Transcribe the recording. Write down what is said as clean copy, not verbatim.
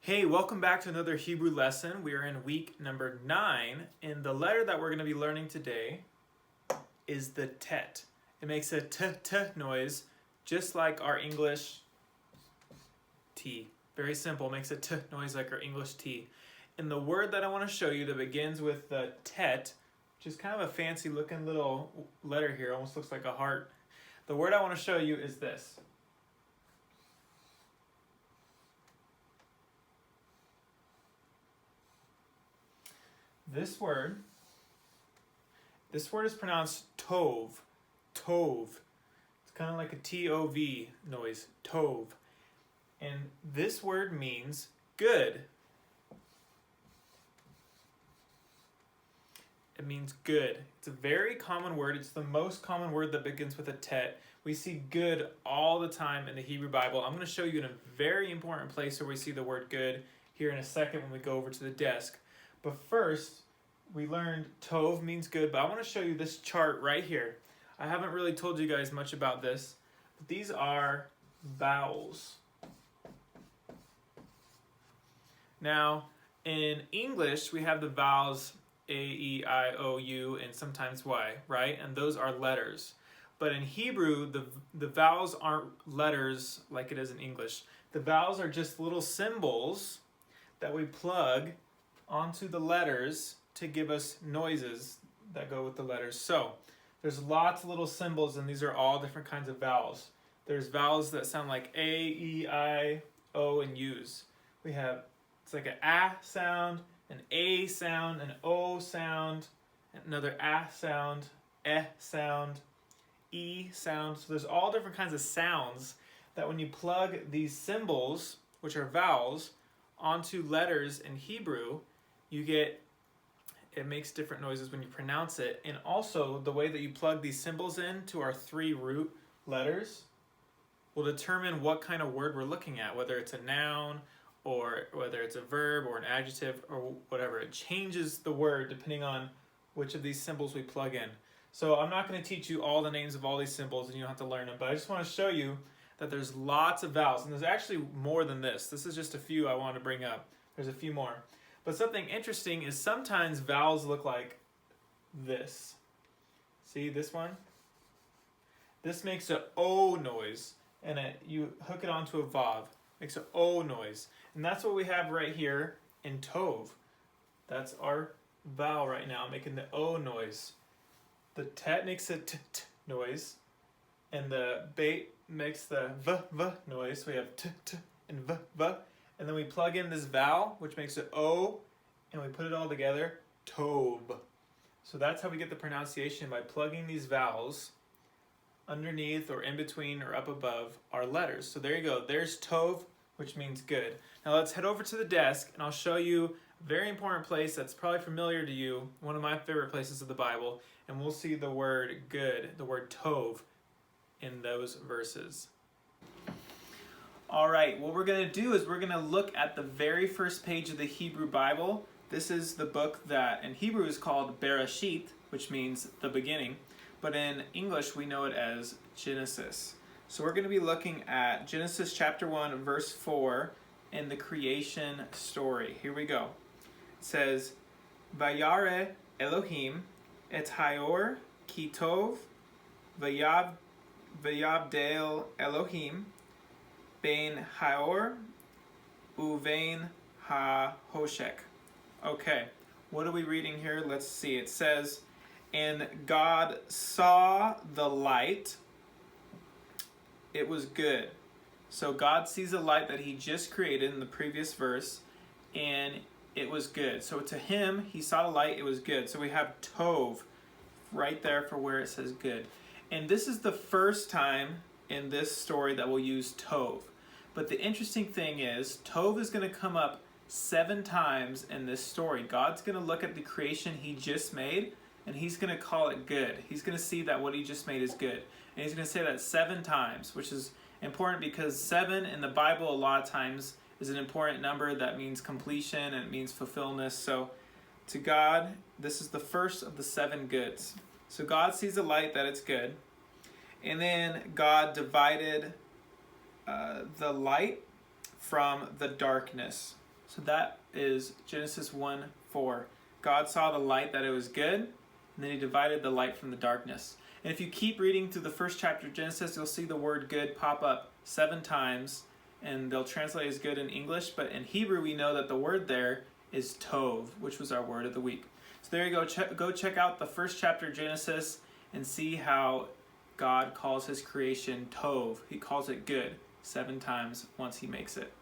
Hey, welcome back to another Hebrew lesson. We are in week number 9, and the letter that we're going to be learning today is the tet. It makes a t noise, just like our English T. Very simple, makes a t noise like our English T. And the word that I want to show you that begins with the tet, which is kind of a fancy looking little letter here, almost looks like a heart. The word I want to show you is this. This word is pronounced tov. Tov. It's kind of like a T-O-V noise. Tov. And this word means good. It means good. It's a very common word. It's the most common word that begins with a tet. We see good all the time in the Hebrew Bible. I'm going to show you in a very important place where we see the word good here in a second when we go over to the desk. But first, we learned tov means good, but I want to show you this chart right here. I haven't really told you guys much about this, but these are vowels. Now, in English, we have the vowels A, E, I, O, U, and sometimes Y, right? And those are letters. But in Hebrew, the vowels aren't letters like it is in English. The vowels are just little symbols that we plug onto the letters to give us noises that go with the letters. So there's lots of little symbols, and these are all different kinds of vowels. There's vowels that sound like A, E, I, O, and U's. We have, it's like an A sound, an A sound, an O sound, another A sound, sound, E sound. So there's all different kinds of sounds that when you plug these symbols, which are vowels, onto letters in Hebrew, you get, it makes different noises when you pronounce it. And also the way that you plug these symbols in to our 3 root letters will determine what kind of word we're looking at, whether it's a noun or whether it's a verb or an adjective or whatever. It changes the word depending on which of these symbols we plug in. So I'm not going to teach you all the names of all these symbols and you don't have to learn them, but I just want to show you that there's lots of vowels, and there's actually more than this. This is just a few I want to bring up. There's a few more. But something interesting is sometimes vowels look like this. See this one? This makes an O noise, and you hook it onto a vav. Makes an O noise. And that's what we have right here in tov. That's our vowel right now, making the O noise. The tet makes a t noise, and the bait makes the v noise. So we have t and v. And then we plug in this vowel, which makes it O, and we put it all together, tov. So that's how we get the pronunciation, by plugging these vowels underneath or in between or up above our letters. So there you go. There's tov, which means good. Now let's head over to the desk, and I'll show you a very important place that's probably familiar to you, one of my favorite places of the Bible, and we'll see the word good, the word tov, in those verses. All right, what we're going to do is we're going to look at the very first page of the Hebrew Bible. This is the book that in Hebrew is called Bereshit, which means the beginning, but in English we know it as Genesis. So we're going to be looking at Genesis chapter 1, verse 4, in the creation story. Here we go. It says, Vayare Elohim et hayor ki tov vayavdel Elohim Bein haor uvein ha-hoshek. Okay, what are we reading here? Let's see. It says, and God saw the light. It was good. So God sees a light that he just created in the previous verse, and it was good. So to him, he saw the light, it was good. So we have tov right there for where it says good. And this is the first time in this story that we'll use tov. But the interesting thing is, tov is going to come up 7 times in this story. God's going to look at the creation he just made, and he's going to call it good. He's going to see that what he just made is good. And he's going to say that 7 times, which is important because 7 in the Bible a lot of times is an important number that means completion and it means fulfillment. So to God, this is the first of the 7 goods. So God sees the light, that it's good. And then God divided the light from the darkness. So that is Genesis 1:4. God saw the light that it was good, and then he divided the light from the darkness. And if you keep reading through the first chapter of Genesis, you'll see the word good pop up 7 times, and they'll translate as good in English, but in Hebrew we know that the word there is tov, which was our word of the week. So there you go. Go check out the first chapter of Genesis and see how God calls his creation tov. He calls it good 7 times once he makes it.